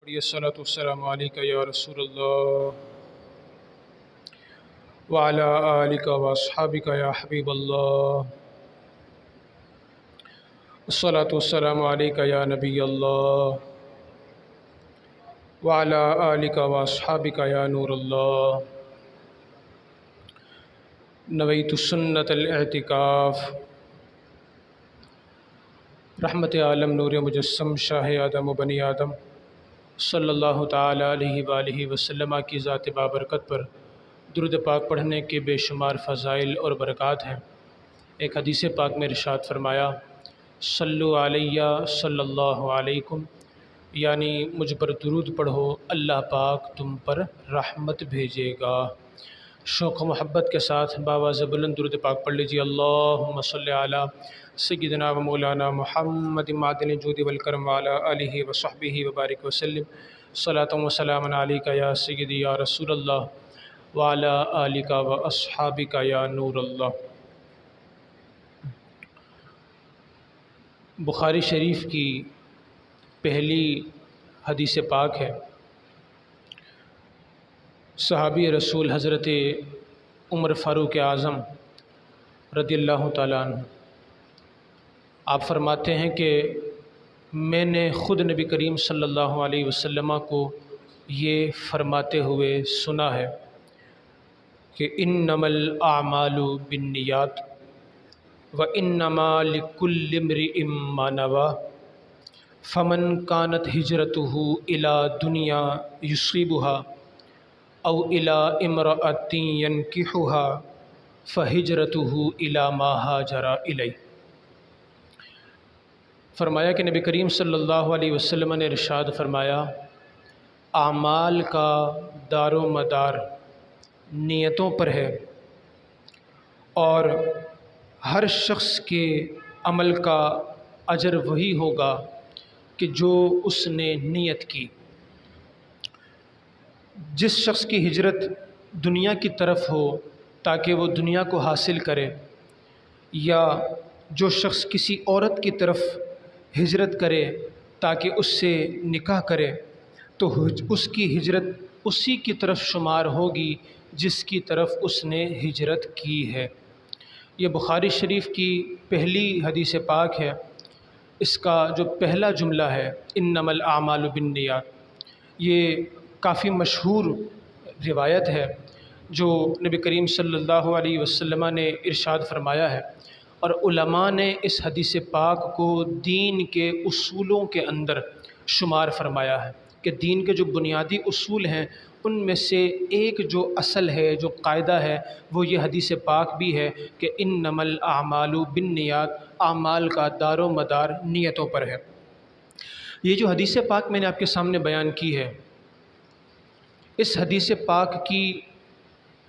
الصلاۃ والسلام علیک یا رسول اللہ وعلی آلک واصحابک یا حبیب اللہ الصلاۃ والسلام علیک یا نبی اللہ وعلی آلک واصحابک یا نور اللہ نویت سنت الاعتکاف رحمت عالم نور مجسم شاہ آدم و بنی آدم صلی اللہ تعالیٰ علیہ وآلہ وسلم کی ذات بابرکت پر درود پاک پڑھنے کے بے شمار فضائل اور برکات ہیں۔ ایک حدیث پاک میں ارشاد فرمایا، صلو علیہ صلی اللہ علیکم، یعنی مجھ پر درود پڑھو، اللہ پاک تم پر رحمت بھیجے گا۔ شوق و محبت کے ساتھ باواز بلند درود پاک پڑھ لیجیے۔ اللہم صلی علی سیدنا و مولانا محمد معدن الجود والکرم وعلی آلہ وصحبہ وبارک وسلم، صلاۃ و سلام علیک یا سیدی یا رسول اللہ وعلی آلک و اصحابک یا نور اللہ۔ بخاری شریف کی پہلی حدیث پاک ہے۔ صحابی رسول حضرت عمر فاروق اعظم رضی اللہ تعالیٰ عنہ آپ فرماتے ہیں کہ میں نے خود نبی کریم صلی اللہ علیہ وسلم کو یہ فرماتے ہوئے سنا ہے کہ انما الاعمال بالنیات وانما لکل امرئ ما نوی فمن كانت هجرته الى دنیا یصیبها او الى امرأة ينكحها فہجرته الى ما هاجر الیہ۔ فرمایا کہ نبی کریم صلی اللہ علیہ وسلم نے ارشاد فرمایا، اعمال کا دار و مدار نیتوں پر ہے، اور ہر شخص کے عمل کا اجر وہی ہوگا کہ جو اس نے نیت کی۔ جس شخص کی ہجرت دنیا کی طرف ہو تاکہ وہ دنیا کو حاصل کرے، یا جو شخص کسی عورت کی طرف ہجرت کرے تاکہ اس سے نکاح کرے، تو اس کی ہجرت اسی کی طرف شمار ہوگی جس کی طرف اس نے ہجرت کی ہے۔ یہ بخاری شریف کی پہلی حدیث پاک ہے۔ اس کا جو پہلا جملہ ہے انما الاعمال بالنیات، یہ کافی مشہور روایت ہے جو نبی کریم صلی اللہ علیہ وسلم نے ارشاد فرمایا ہے، اور علماء نے اس حدیث پاک کو دین کے اصولوں کے اندر شمار فرمایا ہے کہ دین کے جو بنیادی اصول ہیں ان میں سے ایک جو اصل ہے، جو قاعدہ ہے، وہ یہ حدیث پاک بھی ہے کہ انما الاعمال بالنیات، اعمال کا دار و مدار نیتوں پر ہے۔ یہ جو حدیث پاک میں نے آپ کے سامنے بیان کی ہے، اس حدیث پاک کی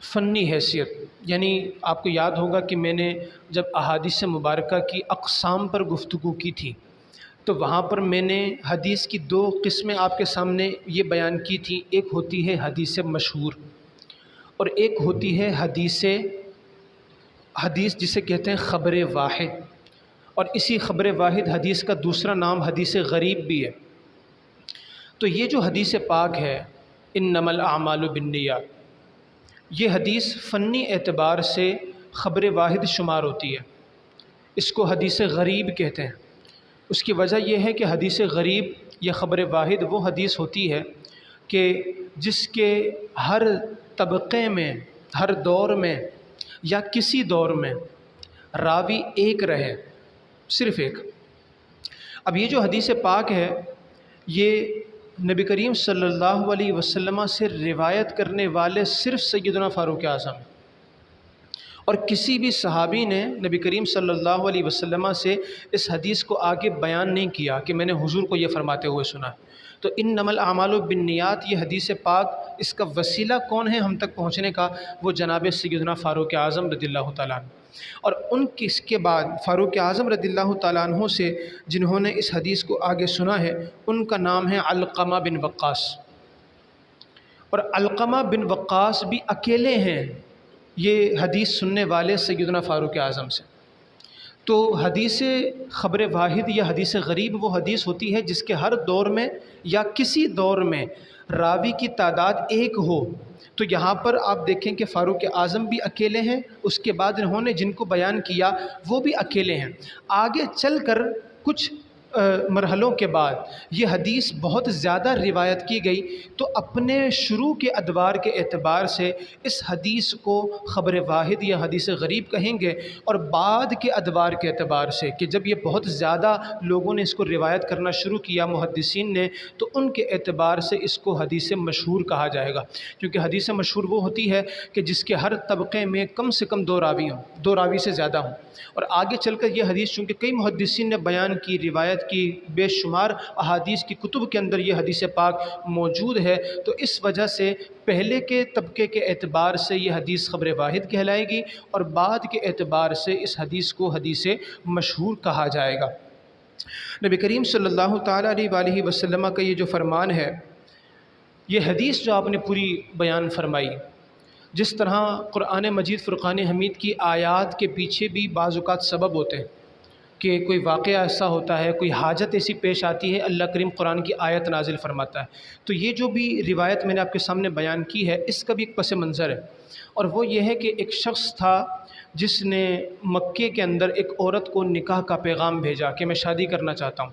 فنی حیثیت، یعنی آپ کو یاد ہوگا کہ میں نے جب احادیث مبارکہ کی اقسام پر گفتگو کی تھی تو وہاں پر میں نے حدیث کی دو قسمیں آپ کے سامنے یہ بیان کی تھی۔ ایک ہوتی ہے حدیث مشہور، اور ایک ہوتی ہے حدیث جسے کہتے ہیں خبر واحد، اور اسی خبر واحد حدیث کا دوسرا نام حدیث غریب بھی ہے۔ تو یہ جو حدیث پاک ہے انما الاعمال بالنیات، یہ حدیث فنی اعتبار سے خبر واحد شمار ہوتی ہے۔ اس کو حدیث غریب کہتے ہیں۔ اس کی وجہ یہ ہے کہ حدیث غریب یا خبر واحد وہ حدیث ہوتی ہے کہ جس کے ہر طبقے میں، ہر دور میں یا کسی دور میں راوی ایک رہے، صرف ایک۔ اب یہ جو حدیث پاک ہے یہ نبی کریم صلی اللہ علیہ وسلم سے روایت کرنے والے صرف سیدنا فاروق اعظم، اور کسی بھی صحابی نے نبی کریم صلی اللہ علیہ وسلم سے اس حدیث کو آگے بیان نہیں کیا کہ میں نے حضور کو یہ فرماتے ہوئے سنا۔ تو انما الاعمال بالنیات، یہ حدیث پاک، اس کا وسیلہ کون ہے ہم تک پہنچنے کا؟ وہ جناب سیدنا فاروق اعظم رضی اللہ تعالیٰ عنہ، اور اس کے بعد فاروق اعظم رضی اللہ تعالیٰ عنہ سے جنہوں نے اس حدیث کو آگے سنا ہے ان کا نام ہے علقمہ بن وقاص، اور علقمہ بن وقاص بھی اکیلے ہیں یہ حدیث سننے والے سیدنا فاروق اعظم سے۔ تو حدیث خبر واحد یا حدیث غریب وہ حدیث ہوتی ہے جس کے ہر دور میں یا کسی دور میں راوی کی تعداد ایک ہو۔ تو یہاں پر آپ دیکھیں کہ فاروق اعظم بھی اکیلے ہیں، اس کے بعد انہوں نے جن کو بیان کیا وہ بھی اکیلے ہیں۔ آگے چل کر کچھ مرحلوں کے بعد یہ حدیث بہت زیادہ روایت کی گئی، تو اپنے شروع کے ادوار کے اعتبار سے اس حدیث کو خبر واحد یا حدیث غریب کہیں گے، اور بعد کے ادوار کے اعتبار سے کہ جب یہ بہت زیادہ لوگوں نے اس کو روایت کرنا شروع کیا محدثین نے، تو ان کے اعتبار سے اس کو حدیث مشہور کہا جائے گا، کیونکہ حدیث مشہور وہ ہوتی ہے کہ جس کے ہر طبقے میں کم سے کم دو راوی ہوں، دو راوی سے زیادہ ہوں۔ اور آگے چل کر یہ حدیث چونکہ کئی محدثین نے بیان کی، روایت کی، بے شمار احادیث کی کتب کے اندر یہ حدیث پاک موجود ہے، تو اس وجہ سے پہلے کے طبقے کے اعتبار سے یہ حدیث خبر واحد کہلائے گی، اور بعد کے اعتبار سے اس حدیث کو حدیث مشہور کہا جائے گا۔ نبی کریم صلی اللہ تعالیٰ علیہ وآلہ وسلم کا یہ جو فرمان ہے، یہ حدیث جو آپ نے پوری بیان فرمائی، جس طرح قرآن مجید فرقان حمید کی آیات کے پیچھے بھی بعض اوقات سبب ہوتے ہیں کہ کوئی واقعہ ایسا ہوتا ہے، کوئی حاجت ایسی پیش آتی ہے، اللہ کریم قرآن کی آیت نازل فرماتا ہے۔ تو یہ جو بھی روایت میں نے آپ کے سامنے بیان کی ہے، اس کا بھی ایک پس منظر ہے، اور وہ یہ ہے کہ ایک شخص تھا جس نے مکے کے اندر ایک عورت کو نکاح کا پیغام بھیجا کہ میں شادی کرنا چاہتا ہوں،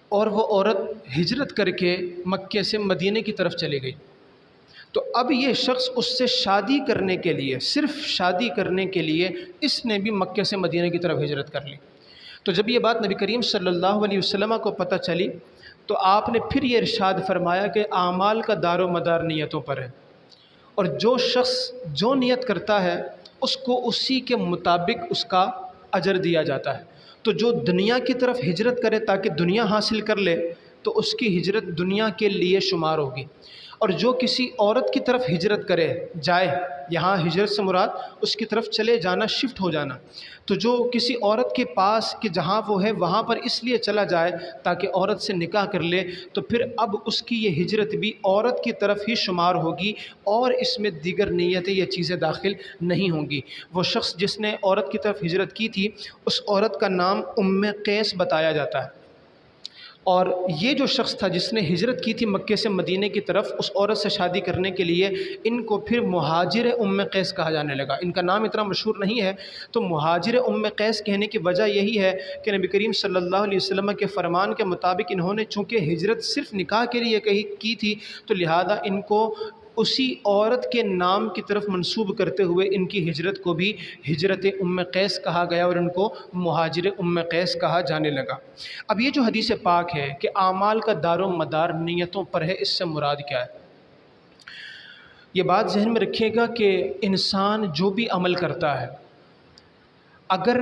اور وہ عورت ہجرت کر کے مکے سے مدینے کی طرف چلی گئی۔ تو اب یہ شخص اس سے شادی کرنے کے لیے، صرف شادی کرنے کے لیے اس نے بھی مکے سے مدینہ کی طرف ہجرت کر لی۔ تو جب یہ بات نبی کریم صلی اللہ علیہ وسلم کو پتہ چلی، تو آپ نے پھر یہ ارشاد فرمایا کہ اعمال کا دار و مدار نیتوں پر ہے، اور جو شخص جو نیت کرتا ہے اس کو اسی کے مطابق اس کا اجر دیا جاتا ہے۔ تو جو دنیا کی طرف ہجرت کرے تاکہ دنیا حاصل کر لے، تو اس کی ہجرت دنیا کے لیے شمار ہوگی، اور جو کسی عورت کی طرف ہجرت کرے جائے، یہاں ہجرت سے مراد اس کی طرف چلے جانا، شفٹ ہو جانا، تو جو کسی عورت کے پاس کہ جہاں وہ ہے وہاں پر اس لیے چلا جائے تاکہ عورت سے نکاح کر لے، تو پھر اب اس کی یہ ہجرت بھی عورت کی طرف ہی شمار ہوگی، اور اس میں دیگر نیتیں یا چیزیں داخل نہیں ہوں گی۔ وہ شخص جس نے عورت کی طرف ہجرت کی تھی، اس عورت کا نام ام قیس بتایا جاتا ہے، اور یہ جو شخص تھا جس نے ہجرت کی تھی مکے سے مدینے کی طرف اس عورت سے شادی کرنے کے لیے، ان کو پھر مہاجر ام قیس کہا جانے لگا۔ ان کا نام اتنا مشہور نہیں ہے، تو مہاجر ام قیس کہنے کی وجہ یہی ہے کہ نبی کریم صلی اللہ علیہ وسلم کے فرمان کے مطابق انہوں نے چونکہ ہجرت صرف نکاح کے لیے کی تھی، تو لہذا ان کو اسی عورت کے نام کی طرف منسوب کرتے ہوئے ان کی ہجرت کو بھی ہجرت ام قیس کہا گیا، اور ان کو مہاجر ام قیس کہا جانے لگا۔ اب یہ جو حدیث پاک ہے کہ اعمال کا دار و مدار نیتوں پر ہے، اس سے مراد کیا ہے؟ یہ بات ذہن میں رکھیے گا کہ انسان جو بھی عمل کرتا ہے، اگر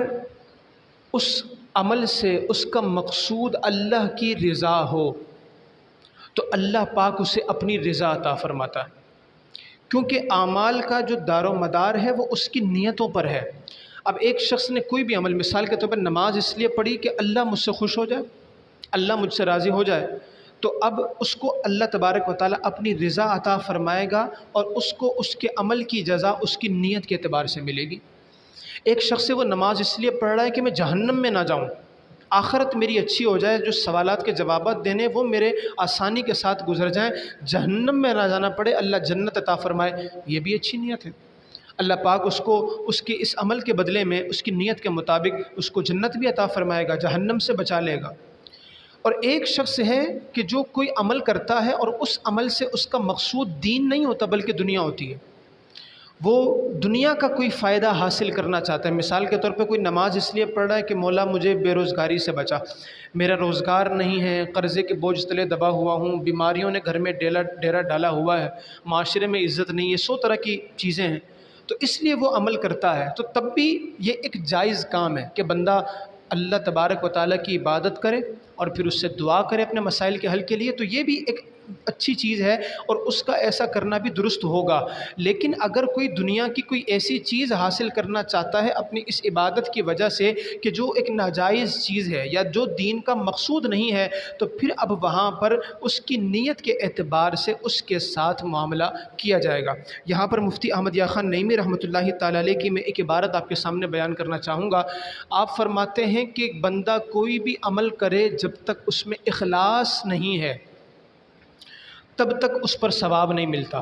اس عمل سے اس کا مقصود اللہ کی رضا ہو، تو اللہ پاک اسے اپنی رضا عطا فرماتا ہے، کیونکہ اعمال کا جو دار و مدار ہے وہ اس کی نیتوں پر ہے۔ اب ایک شخص نے کوئی بھی عمل، مثال کے طور پر نماز اس لیے پڑھی کہ اللہ مجھ سے خوش ہو جائے، اللہ مجھ سے راضی ہو جائے، تو اب اس کو اللہ تبارک و تعالیٰ اپنی رضا عطا فرمائے گا، اور اس کو اس کے عمل کی جزا اس کی نیت کے اعتبار سے ملے گی۔ ایک شخص سے وہ نماز اس لیے پڑھ رہا ہے کہ میں جہنم میں نہ جاؤں، آخرت میری اچھی ہو جائے، جو سوالات کے جوابات دینے وہ میرے آسانی کے ساتھ گزر جائیں، جہنم میں نہ جانا پڑے، اللہ جنت عطا فرمائے، یہ بھی اچھی نیت ہے۔ اللہ پاک اس کو اس کے اس عمل کے بدلے میں اس کی نیت کے مطابق اس کو جنت بھی عطا فرمائے گا، جہنم سے بچا لے گا۔ اور ایک شخص ہے کہ جو کوئی عمل کرتا ہے اور اس عمل سے اس کا مقصود دین نہیں ہوتا بلکہ دنیا ہوتی ہے، وہ دنیا کا کوئی فائدہ حاصل کرنا چاہتا ہے۔ مثال کے طور پہ کوئی نماز اس لیے پڑھ رہا ہے کہ مولا مجھے بے روزگاری سے بچا، میرا روزگار نہیں ہے، قرضے کے بوجھ تلے دبا ہوا ہوں، بیماریوں نے گھر میں ڈیرا ڈالا ہوا ہے، معاشرے میں عزت نہیں ہے، 100 طرح کی چیزیں ہیں، تو اس لیے وہ عمل کرتا ہے۔ تو تب بھی یہ ایک جائز کام ہے کہ بندہ اللہ تبارک و تعالیٰ کی عبادت کرے اور پھر اس سے دعا کرے اپنے مسائل کے حل کے لیے، تو یہ بھی ایک اچھی چیز ہے اور اس کا ایسا کرنا بھی درست ہوگا۔ لیکن اگر کوئی دنیا کی کوئی ایسی چیز حاصل کرنا چاہتا ہے اپنی اس عبادت کی وجہ سے کہ جو ایک ناجائز چیز ہے یا جو دین کا مقصود نہیں ہے، تو پھر اب وہاں پر اس کی نیت کے اعتبار سے اس کے ساتھ معاملہ کیا جائے گا۔ یہاں پر مفتی احمد یا خان نعیمی رحمۃ اللہ تعالی علیہ کی میں ایک عبارت آپ کے سامنے بیان کرنا چاہوں گا۔ آپ فرماتے ہیں کہ بندہ کوئی بھی عمل کرے جب تک اس میں اخلاص نہیں ہے تب تک اس پر ثواب نہیں ملتا۔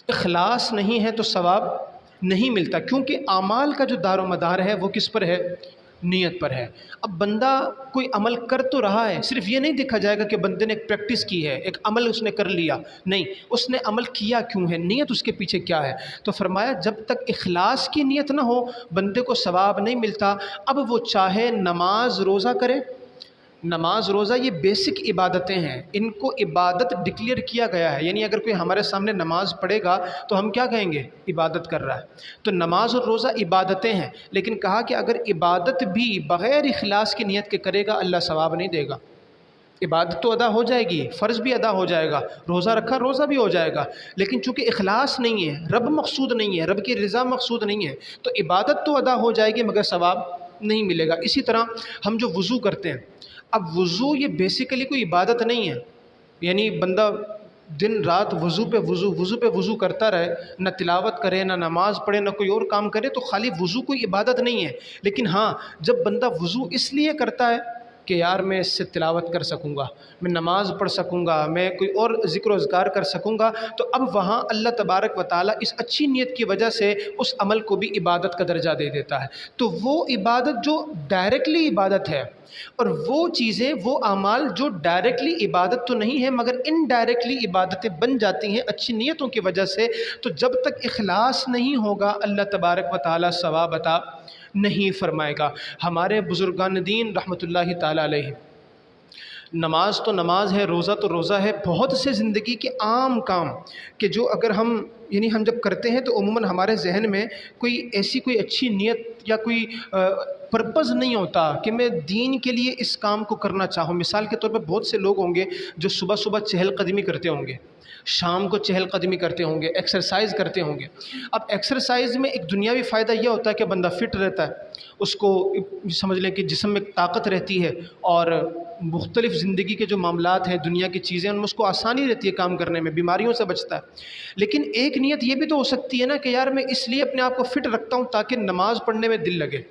اخلاص نہیں ہے تو ثواب نہیں ملتا، کیونکہ اعمال کا جو دار و مدار ہے وہ کس پر ہے؟ نیت پر ہے۔ اب بندہ کوئی عمل کر تو رہا ہے، صرف یہ نہیں دیکھا جائے گا کہ بندے نے ایک پریکٹس کی ہے، ایک عمل اس نے کر لیا، نہیں، اس نے عمل کیا کیوں ہے، نیت اس کے پیچھے کیا ہے۔ تو فرمایا جب تک اخلاص کی نیت نہ ہو بندے کو ثواب نہیں ملتا۔ اب وہ چاہے نماز روزہ کرے، نماز روزہ یہ بیسک عبادتیں ہیں، ان کو عبادت ڈکلیئر کیا گیا ہے، یعنی اگر کوئی ہمارے سامنے نماز پڑھے گا تو ہم کیا کہیں گے؟ عبادت کر رہا ہے۔ تو نماز اور روزہ عبادتیں ہیں، لیکن کہا کہ اگر عبادت بھی بغیر اخلاص کی نیت کے کرے گا اللہ ثواب نہیں دے گا۔ عبادت تو ادا ہو جائے گی، فرض بھی ادا ہو جائے گا، روزہ رکھا روزہ بھی ہو جائے گا، لیکن چونکہ اخلاص نہیں ہے، رب مقصود نہیں ہے، رب کی رضا مقصود نہیں ہے، تو عبادت تو ادا ہو جائے گی مگر ثواب نہیں ملے گا۔ اسی طرح ہم جو وضو کرتے ہیں، اب وضو یہ بیسیکلی کوئی عبادت نہیں ہے، یعنی بندہ دن رات وضو پہ وضو کرتا رہے، نہ تلاوت کرے، نہ نماز پڑھے، نہ کوئی اور کام کرے، تو خالی وضو کوئی عبادت نہیں ہے۔ لیکن ہاں، جب بندہ وضو اس لیے کرتا ہے کہ یار میں اس سے تلاوت کر سکوں گا، میں نماز پڑھ سکوں گا، میں کوئی اور ذکر و اذکار کر سکوں گا، تو اب وہاں اللہ تبارک و تعالیٰ اس اچھی نیت کی وجہ سے اس عمل کو بھی عبادت کا درجہ دے دیتا ہے۔ تو وہ عبادت جو ڈائریکٹلی عبادت ہے، اور وہ چیزیں، وہ اعمال جو ڈائریکٹلی عبادت تو نہیں ہے مگر انڈائریکٹلی عبادتیں بن جاتی ہیں اچھی نیتوں کی وجہ سے، تو جب تک اخلاص نہیں ہوگا اللہ تبارک و تعالیٰ ثواب عطا نہیں فرمائے گا۔ ہمارے بزرگان دین رحمۃ اللہ تعالی علیہ، نماز تو نماز ہے، روزہ تو روزہ ہے، بہت سے زندگی کے عام کام کہ جو اگر ہم جب کرتے ہیں تو عموماً ہمارے ذہن میں کوئی اچھی نیت یا کوئی پرپز نہیں ہوتا کہ میں دین کے لیے اس کام کو کرنا چاہوں۔ مثال کے طور پر بہت سے لوگ ہوں گے جو صبح صبح چہل قدمی کرتے ہوں گے، شام کو چہل قدمی کرتے ہوں گے، ایکسرسائز کرتے ہوں گے۔ اب ایکسرسائز میں ایک دنیاوی فائدہ یہ ہوتا ہے کہ بندہ فٹ رہتا ہے، اس کو سمجھ لیں کہ جسم میں طاقت رہتی ہے، اور مختلف زندگی کے جو معاملات ہیں، دنیا کی چیزیں، ان میں اس کو آسانی رہتی ہے کام کرنے میں، بیماریوں سے بچتا ہے۔ لیکن ایک نیت یہ بھی تو ہو سکتی ہے نا کہ یار میں اس لیے اپنے آپ کو فٹ رکھتا ہوں تاکہ نماز پڑھنے میں دل لگے،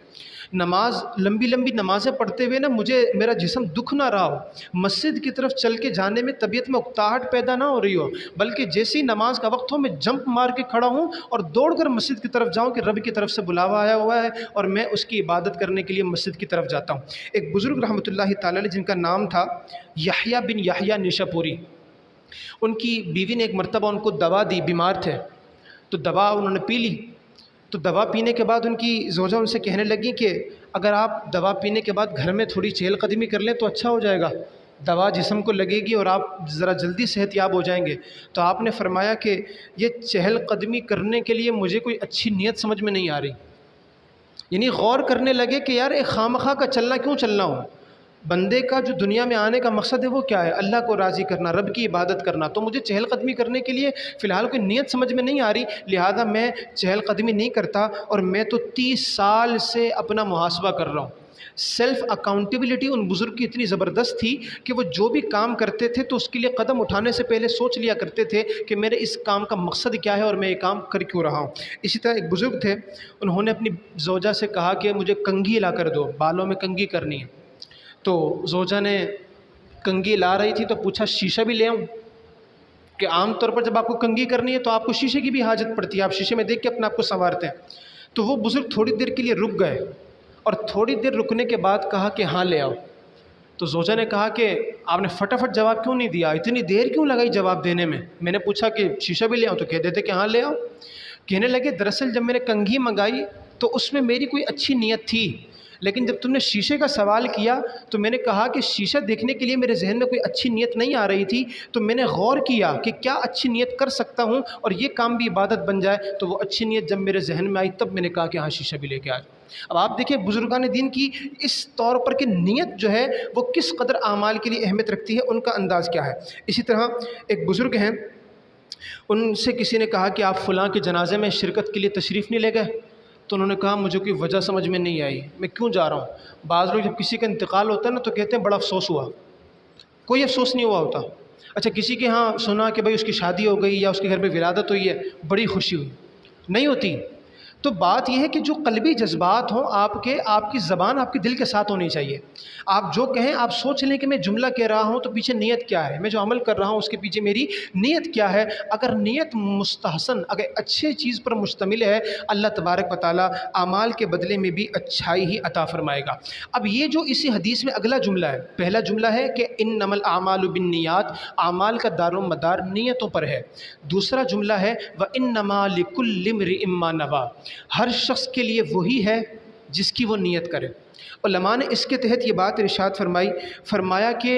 نماز لمبی نمازیں پڑھتے ہوئے نا میرا جسم دکھ نہ رہا ہو، مسجد کی طرف چل کے جانے میں طبیعت میں اکتاہٹ پیدا نہ ہو رہی ہو، بلکہ جیسے ہی نماز کا وقت ہو میں جمپ مار کے کھڑا ہوں اور دوڑ کر مسجد کی طرف جاؤں کہ رب کی طرف سے بلاوا آیا ہوا ہے اور میں اس کی عبادت کرنے کے لیے مسجد کی طرف جاتا ہوں۔ ایک بزرگ رحمۃ اللہ تعالی علیہ جن کا نام تھا یحییٰ بن یحییٰ نیشاپوری، ان کی بیوی نے ایک مرتبہ ان کو دوا دی، بیمار تھے، تو دوا انہوں نے پی لی، تو دوا پینے کے بعد ان کی زوجہ ان سے کہنے لگی کہ اگر آپ دوا پینے کے بعد گھر میں تھوڑی چہل قدمی کر لیں تو اچھا ہو جائے گا، دوا جسم کو لگے گی اور آپ ذرا جلدی صحت یاب ہو جائیں گے۔ تو آپ نے فرمایا کہ یہ چہل قدمی کرنے کے لیے مجھے کوئی اچھی نیت سمجھ میں نہیں آ رہی، یعنی غور کرنے لگے کہ یار ایک خواہ کا چلنا کیوں چلنا ہو، بندے کا جو دنیا میں آنے کا مقصد ہے وہ کیا ہے؟ اللہ کو راضی کرنا، رب کی عبادت کرنا، تو مجھے چہل قدمی کرنے کے لیے فی الحال کوئی نیت سمجھ میں نہیں آ رہی، لہذا میں چہل قدمی نہیں کرتا، اور میں تو 30 سال سے اپنا محاسبہ کر رہا ہوں۔ سیلف اکاؤنٹیبلٹی ان بزرگ کی اتنی زبردست تھی کہ وہ جو بھی کام کرتے تھے تو اس کے لیے قدم اٹھانے سے پہلے سوچ لیا کرتے تھے کہ میرے اس کام کا مقصد کیا ہے اور میں یہ کام کر کیوں رہا ہوں۔ اسی طرح ایک بزرگ تھے، انہوں نے اپنی زوجہ سے کہا کہ مجھے کنگھی لا کر دو، بالوں میں کنگھی کرنی ہے، تو زوجہ نے کنگھی لا رہی تھی تو پوچھا شیشہ بھی لے آؤں؟ کہ عام طور پر جب آپ کو کنگھی کرنی ہے تو آپ کو شیشے کی بھی حاجت پڑتی ہے، آپ شیشے میں دیکھ کے اپنے آپ کو سنوارتے ہیں۔ تو وہ بزرگ تھوڑی دیر کے لیے رک گئے، اور تھوڑی دیر رکنے کے بعد کہا کہ ہاں لے آؤ۔ تو زوجہ نے کہا کہ آپ نے فٹافٹ جواب کیوں نہیں دیا، اتنی دیر کیوں لگائی جواب دینے میں نے پوچھا کہ شیشہ بھی لے آؤں تو کہہ دیتے کہ ہاں لے آؤ۔ کہنے لگے دراصل جب میں نے کنگھی منگائی تو اس میں میری کوئی اچھی نیت تھی، لیکن جب تم نے شیشے کا سوال کیا تو میں نے کہا کہ شیشہ دیکھنے کے لیے میرے ذہن میں کوئی اچھی نیت نہیں آ رہی تھی، تو میں نے غور کیا کہ کیا اچھی نیت کر سکتا ہوں اور یہ کام بھی عبادت بن جائے، تو وہ اچھی نیت جب میرے ذہن میں آئی تب میں نے کہا کہ ہاں شیشہ بھی لے کے آ جاؤ۔ اب آپ دیکھیں بزرگان دین کی اس طور پر کہ نیت جو ہے وہ کس قدر اعمال کے لیے اہمیت رکھتی ہے، ان کا انداز کیا ہے۔ اسی طرح ایک بزرگ ہیں، ان سے کسی نے کہا کہ آپ فلاں کے جنازے میں شرکت کے لیے تشریف نہیں لے گئے؟ تو انہوں نے کہا مجھے کوئی وجہ سمجھ میں نہیں آئی، میں کیوں جا رہا ہوں؟ بعض لوگ جب کسی کا انتقال ہوتا ہے نا تو کہتے ہیں بڑا افسوس ہوا، کوئی افسوس نہیں ہوا ہوتا۔ اچھا کسی کے ہاں سنا کہ بھائی اس کی شادی ہو گئی یا اس کے گھر میں ولادت ہوئی ہے، بڑی خوشی ہوئی، نہیں ہوتی۔ تو بات یہ ہے کہ جو قلبی جذبات ہوں آپ کی زبان آپ کے دل کے ساتھ ہونی چاہیے۔ آپ جو کہیں آپ سوچ لیں کہ میں جملہ کہہ رہا ہوں تو پیچھے نیت کیا ہے، میں جو عمل کر رہا ہوں اس کے پیچھے میری نیت کیا ہے۔ اگر نیت مستحسن، اگر اچھے چیز پر مشتمل ہے، اللہ تبارک و تعالیٰ اعمال کے بدلے میں بھی اچھائی ہی عطا فرمائے گا۔ اب یہ جو اسی حدیث میں اگلا جملہ ہے، پہلا جملہ ہے کہ انما الاعمال بالنیات، اعمال کا دار و مدار نیتوں پر ہے۔ دوسرا جملہ ہے وانما لکل امرئ ما نویٰ، ہر شخص کے لیے وہی ہے جس کی وہ نیت کرے۔ علماء نے اس کے تحت یہ بات ارشاد فرمایا کہ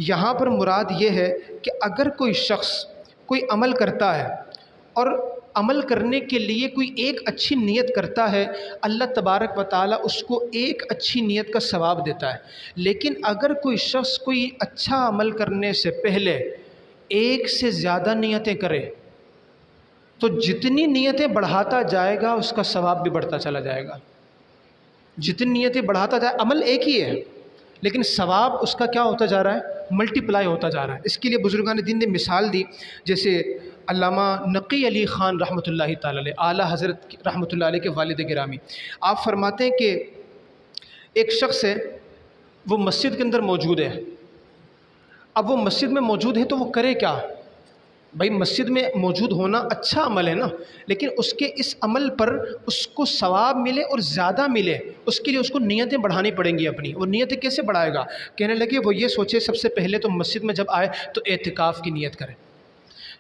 یہاں پر مراد یہ ہے کہ اگر کوئی شخص کوئی عمل کرتا ہے اور عمل کرنے کے لیے کوئی ایک اچھی نیت کرتا ہے، اللہ تبارک و تعالیٰ اس کو ایک اچھی نیت کا ثواب دیتا ہے۔ لیکن اگر کوئی شخص کوئی اچھا عمل کرنے سے پہلے ایک سے زیادہ نیتیں کرے تو جتنی نیتیں بڑھاتا جائے گا اس کا ثواب بھی بڑھتا چلا جائے گا۔ جتنی نیتیں بڑھاتا جائے، عمل ایک ہی ہے لیکن ثواب اس کا کیا ہوتا جا رہا ہے؟ ملٹی پلائی ہوتا جا رہا ہے۔ اس کے لیے بزرگان دین نے مثال دی، جیسے علامہ نقی علی خان رحمۃ اللہ تعالی علیہ، اعلیٰ حضرت رحمۃ اللہ علیہ کے والد گرامی، آپ فرماتے ہیں کہ ایک شخص ہے، وہ مسجد کے اندر موجود ہے۔ اب وہ مسجد میں موجود ہے تو وہ کرے کیا؟ بھائی مسجد میں موجود ہونا اچھا عمل ہے نا، لیکن اس کے اس عمل پر اس کو ثواب ملے اور زیادہ ملے، اس کے لیے اس کو نیتیں بڑھانی پڑیں گی اپنی۔ وہ نیتیں کیسے بڑھائے گا؟ کہنے لگے وہ یہ سوچے سب سے پہلے تو مسجد میں جب آئے تو اعتکاف کی نیت کرے،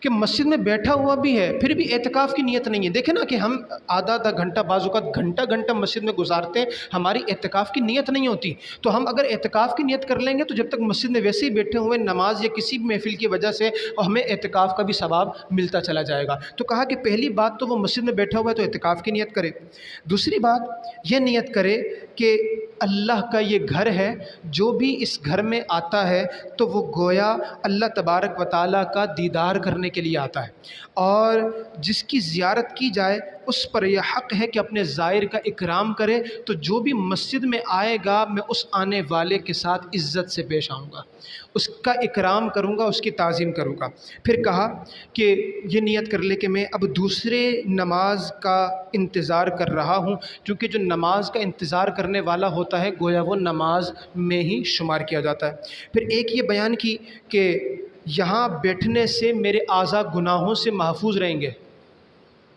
کہ مسجد میں بیٹھا ہوا بھی ہے پھر بھی اعتکاف کی نیت نہیں ہے۔ دیکھیں نا کہ ہم آدھا گھنٹہ، بعض اوقات گھنٹہ مسجد میں گزارتے ہیں، ہماری اعتکاف کی نیت نہیں ہوتی۔ تو ہم اگر اعتکاف کی نیت کر لیں گے تو جب تک مسجد میں ویسے ہی بیٹھے ہوئے نماز یا کسی بھی محفل کی وجہ سے ہمیں اعتکاف کا بھی ثواب ملتا چلا جائے گا۔ تو کہا کہ پہلی بات تو وہ مسجد میں بیٹھا ہوا ہے تو اعتکاف کی نیت کرے۔ دوسری بات یہ نیت کرے کہ اللہ کا یہ گھر ہے، جو بھی اس گھر میں آتا ہے تو وہ گویا اللہ تبارک و تعالیٰ کا دیدار کرنے کے لیے آتا ہے، اور جس کی زیارت کی جائے اس پر یہ حق ہے کہ اپنے زائر کا اکرام کرے۔ تو جو بھی مسجد میں آئے گا میں اس آنے والے کے ساتھ عزت سے پیش آؤں گا، اس کا اکرام کروں گا، اس کی تعظیم کروں گا۔ پھر کہا کہ یہ نیت کر لے کہ میں اب دوسرے نماز کا انتظار کر رہا ہوں، کیونکہ جو نماز کا انتظار کرنے والا ہوتا ہے گویا وہ نماز میں ہی شمار کیا جاتا ہے۔ پھر ایک یہ بیان کی کہ یہاں بیٹھنے سے میرے اعضاء گناہوں سے محفوظ رہیں گے۔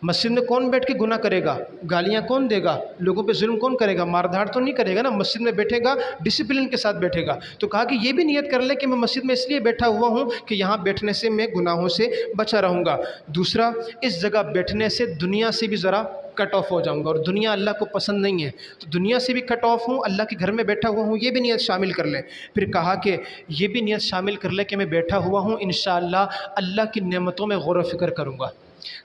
مسجد میں کون بیٹھ کے گناہ کرے گا؟ گالیاں کون دے گا؟ لوگوں پہ ظلم کون کرے گا؟ مار دھاڑ تو نہیں کرے گا نا، مسجد میں بیٹھے گا ڈسپلن کے ساتھ بیٹھے گا۔ تو کہا کہ یہ بھی نیت کر لے کہ میں مسجد میں اس لیے بیٹھا ہوا ہوں کہ یہاں بیٹھنے سے میں گناہوں سے بچا رہوں گا۔ دوسرا، اس جگہ بیٹھنے سے دنیا سے بھی ذرا کٹ آف ہو جاؤں گا، اور دنیا اللہ کو پسند نہیں ہے، تو دنیا سے بھی کٹ آف ہوں، اللہ کے گھر میں بیٹھا ہوا ہوں، یہ بھی نیت شامل کر لے۔ پھر کہا کہ یہ بھی نیت شامل کر لے کہ میں بیٹھا ہوا ہوں انشاءاللہ اللہ کی نعمتوں میں غور و فکر کروں گا،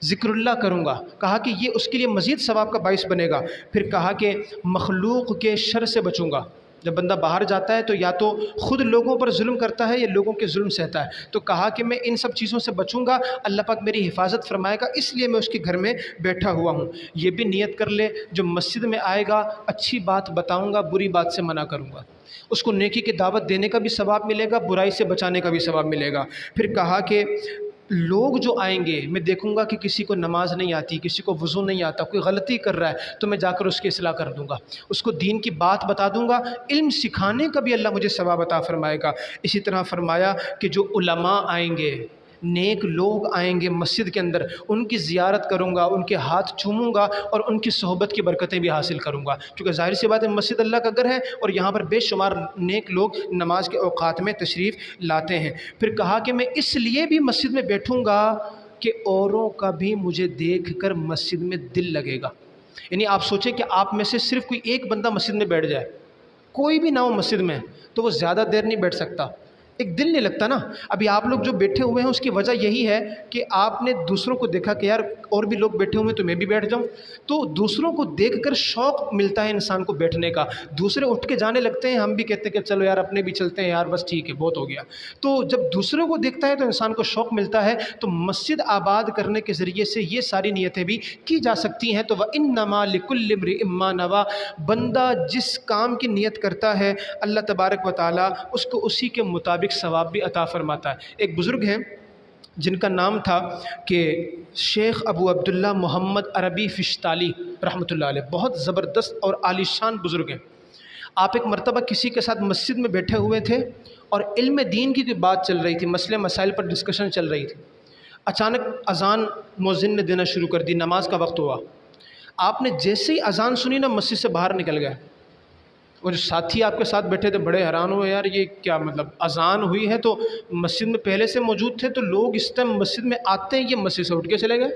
ذکر اللہ کروں گا۔ کہا کہ یہ اس کے لیے مزید ثواب کا باعث بنے گا۔ پھر کہا کہ مخلوق کے شر سے بچوں گا۔ جب بندہ باہر جاتا ہے تو یا تو خود لوگوں پر ظلم کرتا ہے یا لوگوں کے ظلم سہتا ہے، تو کہا کہ میں ان سب چیزوں سے بچوں گا، اللہ پاک میری حفاظت فرمائے گا، اس لیے میں اس کے گھر میں بیٹھا ہوا ہوں۔ یہ بھی نیت کر لے جو مسجد میں آئے گا اچھی بات بتاؤں گا، بری بات سے منع کروں گا، اس کو نیکی کی دعوت دینے کا بھی ثواب ملے گا، برائی سے بچانے کا بھی ثواب ملے گا۔ پھر کہا کہ لوگ جو آئیں گے میں دیکھوں گا کہ کسی کو نماز نہیں آتی، کسی کو وضو نہیں آتا، کوئی غلطی کر رہا ہے تو میں جا کر اس کی اصلاح کر دوں گا، اس کو دین کی بات بتا دوں گا، علم سکھانے کا بھی اللہ مجھے ثواب عطا فرمائے گا۔ اسی طرح فرمایا کہ جو علماء آئیں گے، نیک لوگ آئیں گے مسجد کے اندر، ان کی زیارت کروں گا، ان کے ہاتھ چوموں گا اور ان کی صحبت کی برکتیں بھی حاصل کروں گا، کیونکہ ظاہر سی بات ہے مسجد اللہ کا گھر ہے اور یہاں پر بے شمار نیک لوگ نماز کے اوقات میں تشریف لاتے ہیں۔ پھر کہا کہ میں اس لیے بھی مسجد میں بیٹھوں گا کہ اوروں کا بھی مجھے دیکھ کر مسجد میں دل لگے گا۔ یعنی آپ سوچیں کہ آپ میں سے صرف کوئی ایک بندہ مسجد میں بیٹھ جائے، کوئی بھی نہ ہو مسجد میں، تو وہ زیادہ دیر نہیں بیٹھ سکتا، ایک دل نہیں لگتا نا۔ ابھی آپ لوگ جو بیٹھے ہوئے ہیں اس کی وجہ یہی ہے کہ آپ نے دوسروں کو دیکھا کہ یار اور بھی لوگ بیٹھے ہوئے ہیں تو میں بھی بیٹھ جاؤں، تو دوسروں کو دیکھ کر شوق ملتا ہے انسان کو بیٹھنے کا۔ دوسرے اٹھ کے جانے لگتے ہیں، ہم بھی کہتے ہیں کہ چلو یار اپنے بھی چلتے ہیں یار، بس ٹھیک ہے بہت ہو گیا۔ تو جب دوسروں کو دیکھتا ہے تو انسان کو شوق ملتا ہے۔ تو مسجد آباد کرنے کے ذریعے سے یہ ساری نیتیں بھی کی جا سکتی ہیں۔ تو وَإِنَّمَا لِكُلِّ امْرِئٍ مَّا نَوَىٰ، بندہ جس کام کی نیت کرتا ہے اللہ تبارک و تعالیٰ اس کو اسی کے مطابق ثواب بھی عطا فرماتا ہے۔ ایک بزرگ ہیں جن کا نام تھا کہ شیخ ابو عبداللہ محمد عربی فشتالی رحمۃ اللہ علیہ، بہت زبردست اور عالی شان بزرگ ہیں۔ آپ ایک مرتبہ کسی کے ساتھ مسجد میں بیٹھے ہوئے تھے اور علم دین کی کوئی بات چل رہی تھی، مسئلے مسائل پر ڈسکشن چل رہی تھی۔ اچانک اذان مؤذن نے دینا شروع کر دی، نماز کا وقت ہوا۔ آپ نے جیسے ہی اذان سنی نا مسجد سے باہر نکل گئے۔ وہ جو ساتھی آپ کے ساتھ بیٹھے تھے بڑے حیران ہوئے، یار یہ کیا مطلب اذان ہوئی ہے تو مسجد میں پہلے سے موجود تھے تو لوگ اس ٹائم مسجد میں آتے ہیں، یہ مسجد سے اٹھ کے چلے گئے۔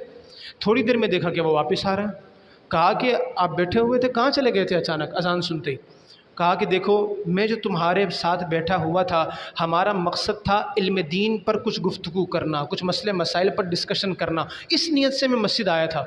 تھوڑی دیر میں دیکھا کہ وہ واپس آ رہے ہیں۔ کہا کہ آپ بیٹھے ہوئے تھے کہاں چلے گئے تھے اچانک اذان سنتے ہی؟ کہا کہ دیکھو میں جو تمہارے ساتھ بیٹھا ہوا تھا ہمارا مقصد تھا علم دین پر کچھ گفتگو کرنا، کچھ مسئلے مسائل پر ڈسکشن کرنا، اس نیت سے میں مسجد آیا تھا۔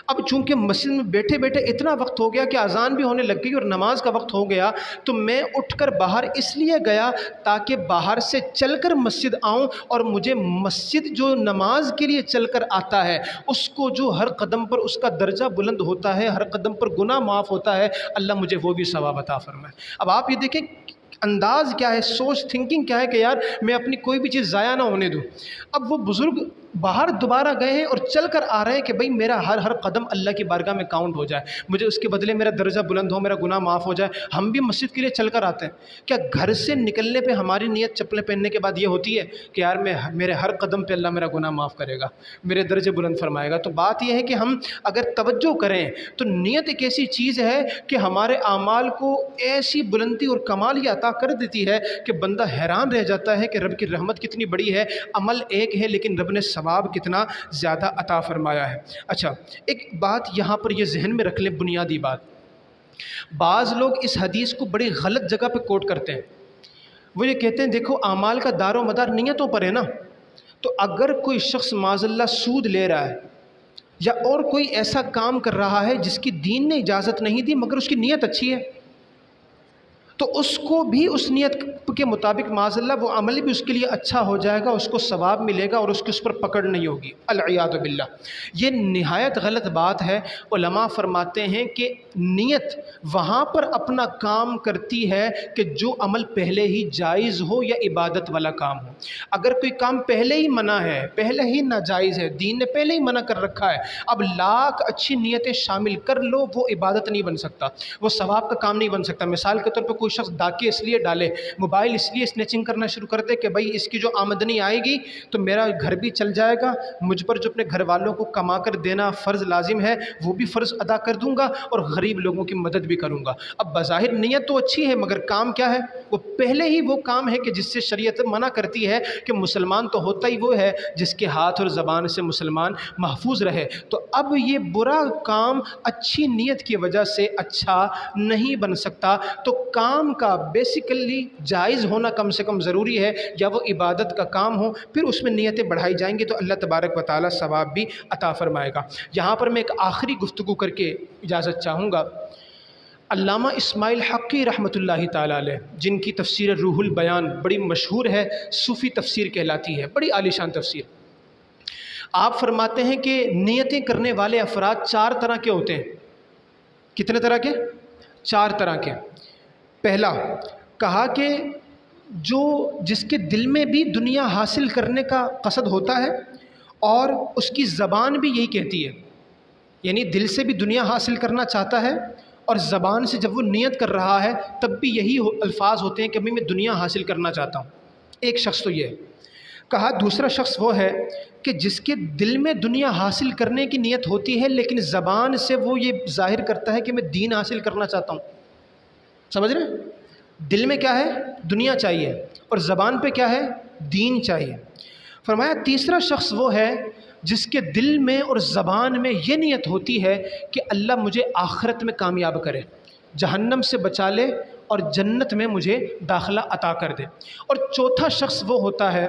اب چونکہ مسجد میں بیٹھے بیٹھے اتنا وقت ہو گیا کہ اذان بھی ہونے لگ گئی اور نماز کا وقت ہو گیا، تو میں اٹھ کر باہر اس لیے گیا تاکہ باہر سے چل کر مسجد آؤں، اور مجھے مسجد جو نماز کے لیے چل کر آتا ہے اس کو جو ہر قدم پر اس کا درجہ بلند ہوتا ہے، ہر قدم پر گناہ معاف ہوتا ہے، اللہ مجھے وہ بھی ثواب عطا فرمائے۔ اب آپ یہ دیکھیں انداز کیا ہے، سوچ تھنکنگ کیا ہے کہ یار میں اپنی کوئی بھی چیز ضائع نہ ہونے دوں۔ اب وہ بزرگ باہر دوبارہ گئے ہیں اور چل کر آ رہے ہیں کہ بھئی میرا ہر قدم اللہ کی بارگاہ میں کاؤنٹ ہو جائے، مجھے اس کے بدلے میرا درجہ بلند ہو، میرا گناہ معاف ہو جائے۔ ہم بھی مسجد کے لیے چل کر آتے ہیں، کیا گھر سے نکلنے پہ ہماری نیت چپلیں پہننے کے بعد یہ ہوتی ہے کہ یار میرے ہر قدم پہ اللہ میرا گناہ معاف کرے گا، میرے درجے بلند فرمائے گا؟ تو بات یہ ہے کہ ہم اگر توجہ کریں تو نیت ایک ایسی چیز ہے کہ ہمارے اعمال کو ایسی بلندی اور کمال یہ عطا کر دیتی ہے کہ بندہ حیران رہ جاتا ہے کہ رب کی رحمت کتنی بڑی ہے، عمل ایک ہے لیکن رب نے ثواب کتنا زیادہ عطا فرمایا ہے۔ اچھا ایک بات یہاں پر یہ ذہن میں رکھ لیں، بنیادی بات، بعض لوگ اس حدیث کو بڑی غلط جگہ پہ کوٹ کرتے ہیں۔ وہ یہ کہتے ہیں دیکھو اعمال کا دار و مدار نیتوں پر ہے نا، تو اگر کوئی شخص معاذ اللہ سود لے رہا ہے یا اور کوئی ایسا کام کر رہا ہے جس کی دین نے اجازت نہیں دی مگر اس کی نیت اچھی ہے، تو اس کو بھی اس نیت کے مطابق معاذ اللہ وہ عمل بھی اس کے لیے اچھا ہو جائے گا، اس کو ثواب ملے گا اور اس کی اس پر پکڑ نہیں ہوگی، العیاذ باللہ۔ یہ نہایت غلط بات ہے۔ علماء فرماتے ہیں کہ نیت وہاں پر اپنا کام کرتی ہے کہ جو عمل پہلے ہی جائز ہو یا عبادت والا کام ہو۔ اگر کوئی کام پہلے ہی منع ہے، پہلے ہی ناجائز ہے، دین نے پہلے ہی منع کر رکھا ہے، اب لاکھ اچھی نیتیں شامل کر لو وہ عبادت نہیں بن سکتا، وہ ثواب کا کام نہیں بن سکتا۔ مثال کے طور پہ کوئی شخص ڈاکے اس لیے ڈالے، موبائل اس لیے اسنیچنگ کرنا شروع کر دے کہ بھائی اس کی جو آمدنی آئے گی تو میرا گھر بھی چل جائے گا، مجھ پر جو اپنے گھر والوں کو کما کر دینا فرض لازم ہے وہ بھی فرض ادا کر دوں گا اور غریب لوگوں کی مدد بھی کروں گا۔ اب بظاہر نیت تو اچھی ہے مگر کام کیا ہے؟ وہ پہلے ہی وہ کام ہے کہ جس سے شریعت منع کرتی ہے کہ مسلمان تو ہوتا ہی وہ ہے جس کے ہاتھ اور زبان سے مسلمان محفوظ رہے۔ تو اب یہ برا کام اچھی نیت کی وجہ سے اچھا نہیں بن سکتا، تو کام کا بیسیکلی جائز ہونا کم سے کم ضروری ہے، یا وہ عبادت کا کام ہو پھر اس میں نیتیں بڑھائی جائیں گی تو اللہ تبارک و تعالیٰ ثواب بھی عطا فرمائے گا۔ یہاں پر میں ایک آخری گفتگو کر کے اجازت چاہوں گا۔ علامہ اسماعیل حقی رحمۃ اللہ تعالیٰ علیہ، جن کی تفسیر روح البیان بڑی مشہور ہے، صوفی تفسیر کہلاتی ہے، بڑی عالی شان تفسیر، آپ فرماتے ہیں کہ نیتیں کرنے والے افراد 4 طرح کے ہوتے ہیں۔ کتنے طرح کے؟ 4 طرح کے۔ پہلا کہا کہ جس کے دل میں بھی دنیا حاصل کرنے کا قصد ہوتا ہے اور اس کی زبان بھی یہی کہتی ہے، یعنی دل سے بھی دنیا حاصل کرنا چاہتا ہے اور زبان سے جب وہ نیت کر رہا ہے تب بھی یہی الفاظ ہوتے ہیں کہ میں دنیا حاصل کرنا چاہتا ہوں۔ ایک شخص تو یہ ہے۔ کہا دوسرا شخص وہ ہے کہ جس کے دل میں دنیا حاصل کرنے کی نیت ہوتی ہے لیکن زبان سے وہ یہ ظاہر کرتا ہے کہ میں دین حاصل کرنا چاہتا ہوں۔ سمجھ رہے ہیں؟ دل میں کیا ہے؟ دنیا چاہیے، اور زبان پہ کیا ہے؟ دین چاہیے۔ فرمایا تیسرا شخص وہ ہے جس کے دل میں اور زبان میں یہ نیت ہوتی ہے کہ اللہ مجھے آخرت میں کامیاب کرے، جہنم سے بچا لے اور جنت میں مجھے داخلہ عطا کر دے۔ اور چوتھا شخص وہ ہوتا ہے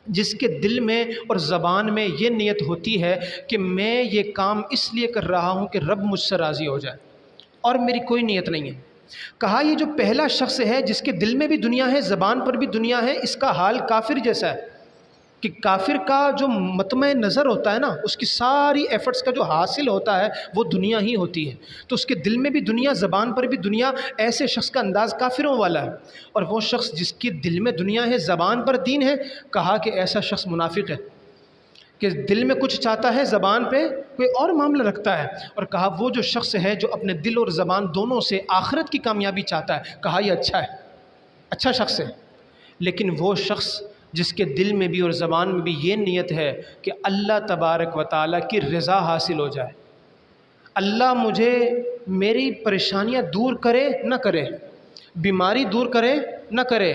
جس کے دل میں اور زبان میں یہ نیت ہوتی ہے کہ میں یہ کام اس لیے کر رہا ہوں کہ رب مجھ سے راضی ہو جائے، اور میری کوئی نیت نہیں ہے۔ کہا یہ جو پہلا شخص ہے جس کے دل میں بھی دنیا ہے، زبان پر بھی دنیا ہے، اس کا حال کافر جیسا ہے کہ کافر کا جو مطمع نظر ہوتا ہے نا، اس کی ساری ایفرٹس کا جو حاصل ہوتا ہے وہ دنیا ہی ہوتی ہے، تو اس کے دل میں بھی دنیا، زبان پر بھی دنیا، ایسے شخص کا انداز کافروں والا ہے۔ اور وہ شخص جس کے دل میں دنیا ہے، زبان پر دین ہے، کہا کہ ایسا شخص منافق ہے، کہ دل میں کچھ چاہتا ہے، زبان پہ کوئی اور معاملہ رکھتا ہے۔ اور کہا وہ جو شخص ہے جو اپنے دل اور زبان دونوں سے آخرت کی کامیابی چاہتا ہے، کہا یہ اچھا ہے، اچھا شخص ہے۔ لیکن وہ شخص جس کے دل میں بھی اور زبان میں بھی یہ نیت ہے کہ اللہ تبارک و تعالیٰ کی رضا حاصل ہو جائے، اللہ مجھے میری پریشانیاں دور کرے نہ کرے، بیماری دور کرے نہ کرے،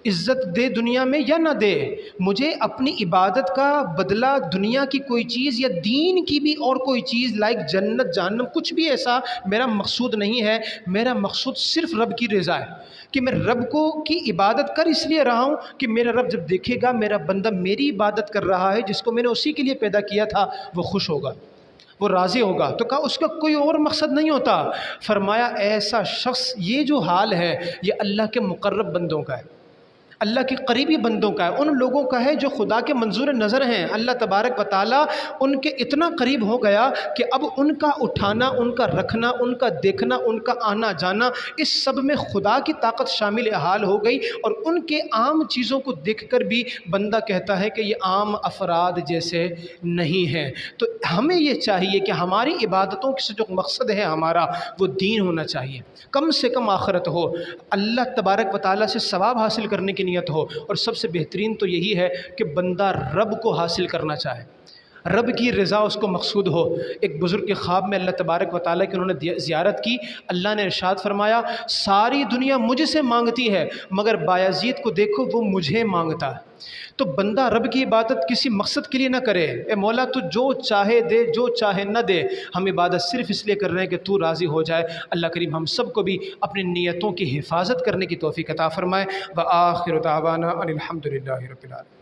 عزت دے دنیا میں یا نہ دے، مجھے اپنی عبادت کا بدلہ دنیا کی کوئی چیز یا دین کی بھی اور کوئی چیز لائک جنت جہنم کچھ بھی ایسا میرا مقصود نہیں ہے، میرا مقصود صرف رب کی رضا ہے، کہ میں رب کو کی عبادت کر اس لیے رہا ہوں کہ میرا رب جب دیکھے گا میرا بندہ میری عبادت کر رہا ہے جس کو میں نے اسی کے لیے پیدا کیا تھا، وہ خوش ہوگا، وہ راضی ہوگا۔ تو کہا اس کا کوئی اور مقصد نہیں ہوتا۔ فرمایا ایسا شخص، یہ جو حال ہے یہ اللہ کے مقرب بندوں کا ہے، اللہ کے قریبی بندوں کا ہے، ان لوگوں کا ہے جو خدا کے منظور نظر ہیں۔ اللہ تبارک و تعالیٰ ان کے اتنا قریب ہو گیا کہ اب ان کا اٹھانا، ان کا رکھنا، ان کا دیکھنا، ان کا آنا جانا، اس سب میں خدا کی طاقت شامل حال ہو گئی، اور ان کے عام چیزوں کو دیکھ کر بھی بندہ کہتا ہے کہ یہ عام افراد جیسے نہیں ہے۔ تو ہمیں یہ چاہیے کہ ہماری عبادتوں سے جو مقصد ہے ہمارا وہ دین ہونا چاہیے، کم سے کم آخرت ہو، اللہ تبارک و تعالیٰ سے ثواب حاصل کرنے کی نیت ہو، اور سب سے بہترین تو یہی ہے کہ بندہ رب کو حاصل کرنا چاہے، رب کی رضا اس کو مقصود ہو۔ ایک بزرگ کے خواب میں اللہ تبارک و تعالیٰ کی انہوں نے زیارت کی، اللہ نے ارشاد فرمایا ساری دنیا مجھ سے مانگتی ہے مگر بایزید کو دیکھو وہ مجھے مانگتا ہے۔ تو بندہ رب کی عبادت کسی مقصد کے لیے نہ کرے، اے مولا تو جو چاہے دے، جو چاہے نہ دے، ہم عبادت صرف اس لیے کر رہے ہیں کہ تو راضی ہو جائے۔ اللہ کریم ہم سب کو بھی اپنی نیتوں کی حفاظت کرنے کی توفیق عطا فرمائے۔ وآخر دعوانا ان الحمد للہ رب العالمین۔